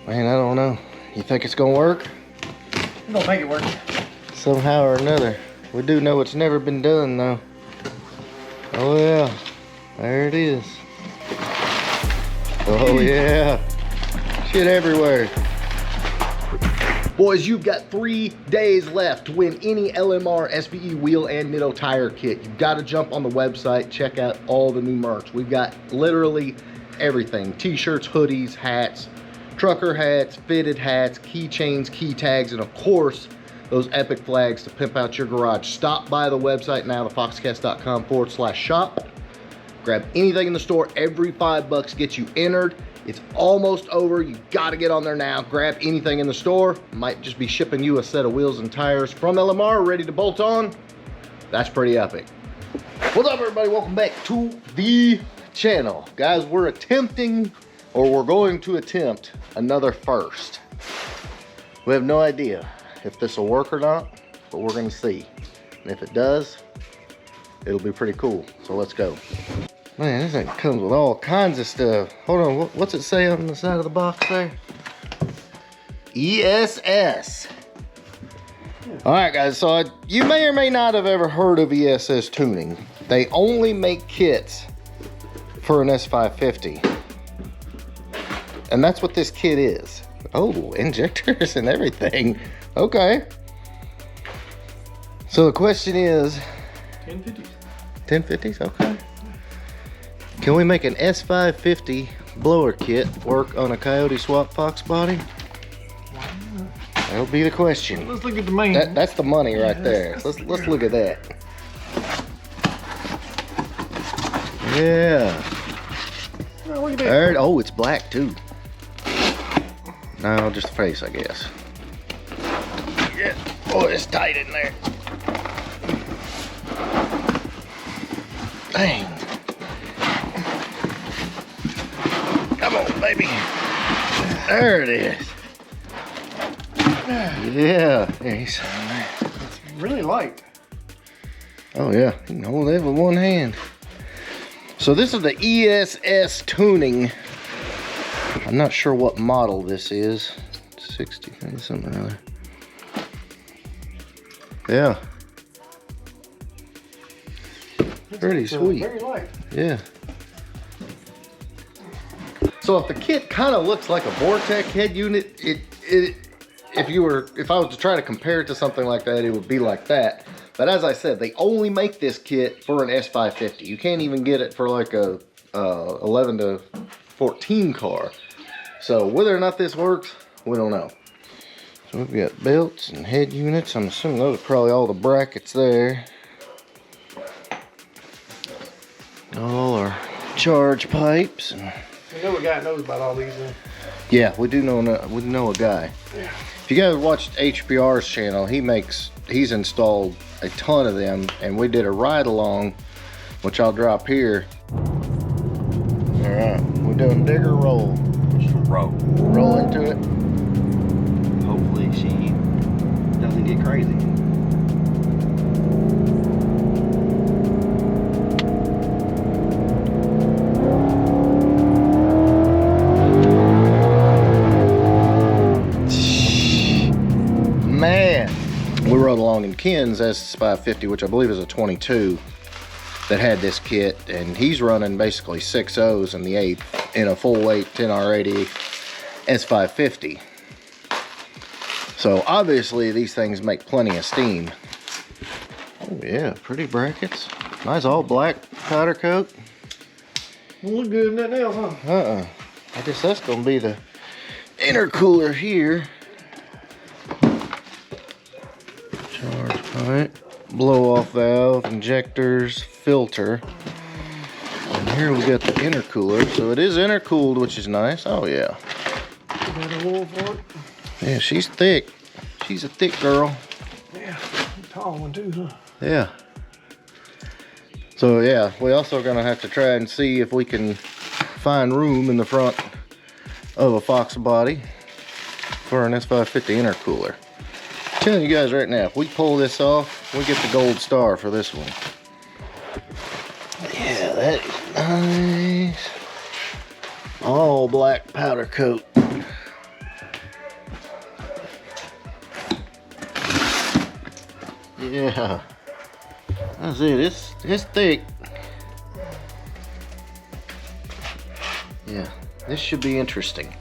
Man, I don't know. You think it's gonna work? I'm gonna make it work. Somehow or another. We do know it's never been done though. Oh yeah, there it is. Oh yeah, shit everywhere. Boys, you've got 3 days left to win any LMR SBE wheel and Nitto tire kit. You've got to jump on the website, check out all the new merch. We've got literally everything. T-shirts, hoodies, hats, trucker hats, fitted hats, keychains, key tags, and of course, those epic flags to pimp out your garage. Stop by the website now, thefoxcast.com/shop. Grab anything in the store. Every $5 gets you entered. It's almost over. You gotta get on there now. Grab anything in the store. Might just be shipping you a set of wheels and tires from LMR ready to bolt on. That's pretty epic. What's up, everybody? Welcome back to the channel. Guys, we're attempting, or we're going to attempt, another first. We have no idea if this will work or not, but we're gonna see. And if it does, it'll be pretty cool. So let's go. Man, this thing comes with all kinds of stuff. Hold on, what's it say on the side of the box there? ESS. All right, guys, so you may or may not have ever heard of ESS tuning. They only make kits for an S550. And that's what this kit is. Oh, injectors and everything. Okay. So the question is... 1050s. 1050s, okay. Can we make an S550 blower kit work on a Coyote swap Fox body? That'll be the question. Let's look at the main. That's the money right there. Let's look at that. Yeah. Oh, look at that. Oh, it's black too. No, just the face, I guess. Yeah. Oh, it's tight in there. Dang. Come on, baby. There it is. Yeah. It's really light. Oh yeah, you can hold that with one hand. So this is the ESS tuning. I'm not sure what model this is. 60, something or other. Yeah. Pretty sweet. Very light. Yeah. So if the kit kind of looks like a Vortec head unit, if I was to try to compare it to something like that, it would be like that. But as I said, they only make this kit for an S550. You can't even get it for like a 11 to 14 car. So whether or not this works, we don't know. So we've got belts and head units. I'm assuming those are probably all the brackets there. All our charge pipes. And We know a guy knows about all these. yeah, we do know a guy. Yeah. If you guys watched HBR's channel, he's installed a ton of them, and we did a ride along, which I'll drop here. All right, we're doing dig or roll. Roll into it. Hopefully she doesn't get crazy. Man, we rode along in Ken's S550, which I believe is a 22, that had this kit, and he's running basically 6.0s in the 8 in a full weight 10R80 S550. So obviously these things make plenty of steam. Oh yeah, pretty brackets. Nice all black powder coat. Don't look good in that now, huh? I guess that's gonna be the intercooler here. Charge pipe, blow off valve, injectors, filter. And here we got the intercooler. So it is intercooled, which is nice. Oh yeah. Got a wall for it. Yeah, she's thick. She's a thick girl. Yeah, a tall one too, huh? Yeah. So yeah, we also gonna have to try and see if we can find room in the front of a Fox body for an S550 intercooler. I'm telling you guys right now, if we pull this off, we get the gold star for this one. Yeah, that is nice. All black powder coat. Yeah. That's it. It's thick. Yeah. This should be interesting.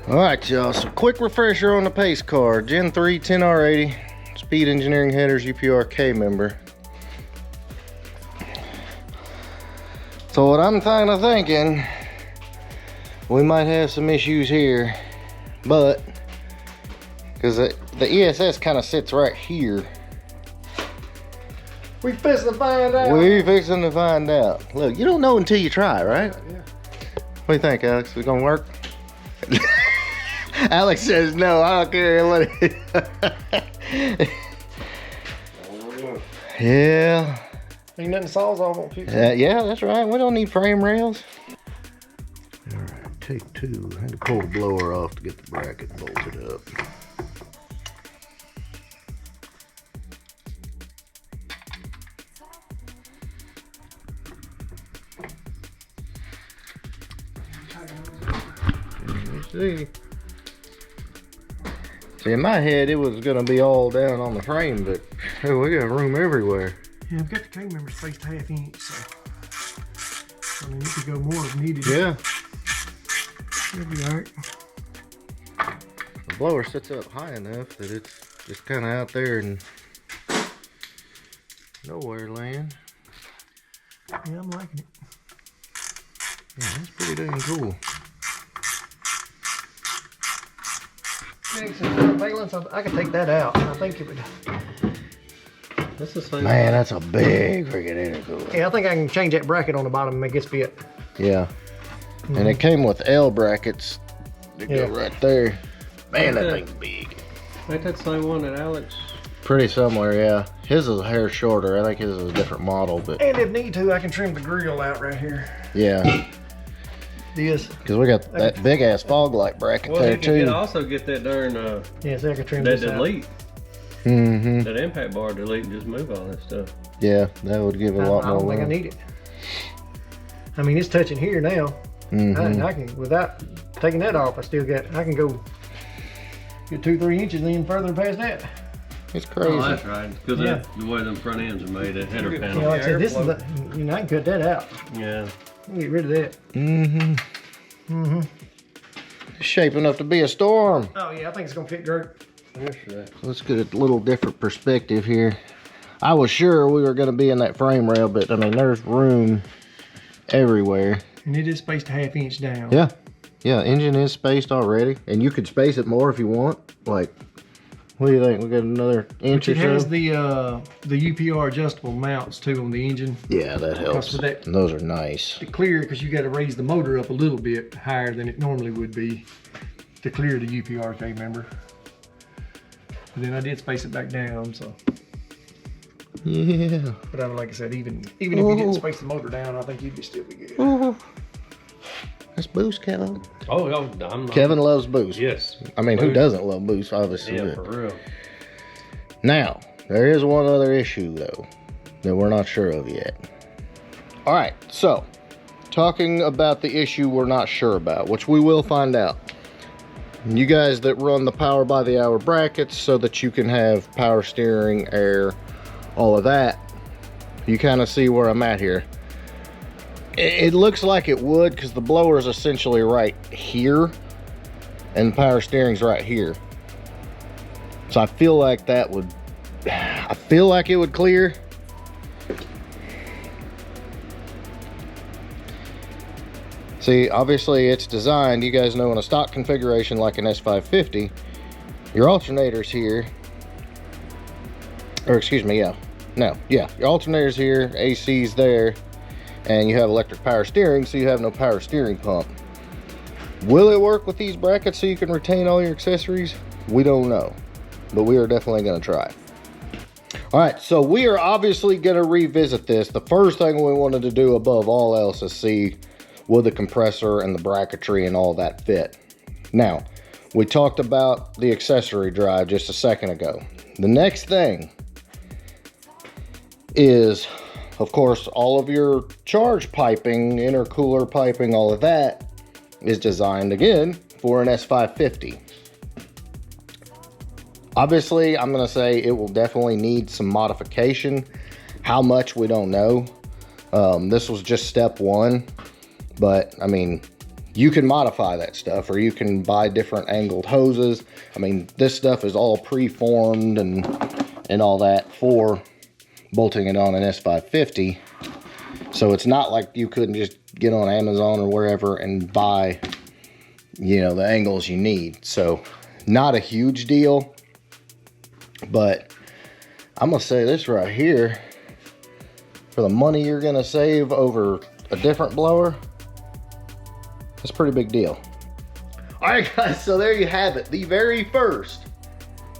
All right, y'all, so quick refresher on the pace car. Gen 3 10R80, Speed Engineering Headers UPRK member. So what I'm kind of thinking, we might have some issues here, but because the ESS kind of sits right here. We fixing to find out. We fixing to find out. Look, you don't know until you try, right? Yeah. What do you think, Alex? Is it gonna work? Alex says no, I don't care what it Yeah. Ain't nothing saws off on fix. Yeah, that's right. We don't need frame rails. All right, take two. I had to pull the blower off to get the bracket bolted up. See, in my head it was gonna be all down on the frame, but hey, we got room everywhere. Yeah, I've got the K member spaced ½ inch, so I mean, you could go more if needed. Yeah. It'll be all right. The blower sits up high enough that it's just kind of out there and nowhere land. Yeah, I'm liking it. Yeah, that's pretty dang cool. Valence, I could take that out. I think it would. That's the same. Man, that's a big freaking intercooler. Yeah, I think I can change that bracket on the bottom and make it fit. Yeah. And it came with L brackets that go right there. Man, that thing's big. Ain't that the same one that Alex? Pretty similar, yeah. His is a hair shorter. I think his is a different model, but And if need to, I can trim the grill out right here. yeah. This. Because we got that big ass fog light bracket Well, there you can too. also get that darn Yeah, so I can trim that this delete, Mm-hmm. that impact bar delete, and just move all that stuff. Yeah, that would give a out. lot I more don't think I room. need it. I mean, it's touching here now. Mhm. I can, without taking that off, I can go get 2-3 inches in further past that. It's crazy. Oh, that's right. Because Yeah. the way them front ends are made, that header You panel. know, like I said, this is the, you know, I can cut that out. Yeah. I can get rid of that. Mm-hmm. Mm-hmm. It's shaping up to be a storm. Oh yeah, I think it's gonna fit great. That's right. Let's get a little different perspective here. I was sure we were going to be in that frame rail, but I mean, there's room everywhere. And it is spaced ½ inch down. Yeah. Yeah, engine is spaced already, and you could space it more if you want. Like, what do you think? We got another inch Which it or has so? the UPR adjustable mounts too on the engine. Yeah, that helps. with that- And those are nice. To clear, because you got to raise the motor up a little bit higher than it normally would be to clear the UPRK member. But then I did space it back down, so. Yeah. But I mean, like I said, even if you didn't space the motor down, I think you'd still be good. Ooh. That's Boost, Kevin. Oh, I'm not. Kevin loves Boost. Yes. I mean, who Boost. doesn't love Boost, obviously. Yeah, but- for real. Now, there is one other issue, though, that we're not sure of yet. All right, so, talking about the issue we're not sure about, which we will find out. You guys that run the power by the hour brackets so that you can have power steering, air, all of that, you kind of see where I'm at here. It looks like it would, because the blower is essentially right here and power steering's right here. So I feel like that would, I feel like it would clear. See, obviously it's designed, you guys know, in a stock configuration like an S550, your alternator's here, or excuse me, your alternator's here, AC's there, and you have electric power steering, so you have no power steering pump. Will it work with these brackets so you can retain all your accessories? We don't know, but we are definitely going to try. All right, so we are obviously going to revisit this. The first thing we wanted to do above all else is see would the compressor and the bracketry and all that fit. Now, We talked about the accessory drive just a second ago. The next thing is, of course, all of your charge piping, intercooler piping, all of that is designed again for an S550. Obviously, I'm gonna say it will definitely need some modification. How much, we don't know. This was just step one, but I mean, you can modify that stuff, or you can buy different angled hoses. I mean, this stuff is all pre-formed and all that for bolting it on an S550. So it's not like you couldn't just get on Amazon or wherever and buy, you know, the angles you need. So not a huge deal, but I'm gonna say this right here, for the money you're gonna save over a different blower, that's a pretty big deal. All right, guys, so there you have it. The very first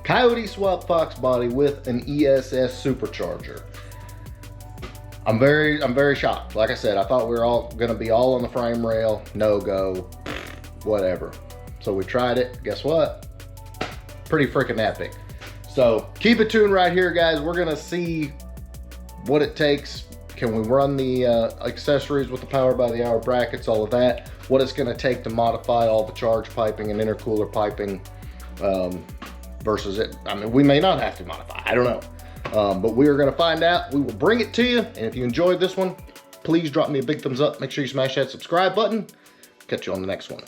Coyote swap Fox body with an ESS supercharger. I'm very shocked. Like I said, I thought we were all gonna be all on the frame rail, no go, whatever. So we tried it, guess what? Pretty freaking epic. So keep it tuned right here, guys. We're gonna see what it takes. Can we run the accessories with the power by the hour brackets, all of that? What it's gonna take to modify all the charge piping and intercooler piping versus it. I mean, we may not have to modify, I don't know. But we are gonna find out. We will bring it to you. And if you enjoyed this one, please drop me a big thumbs up. Make sure you smash that subscribe button. Catch you on the next one.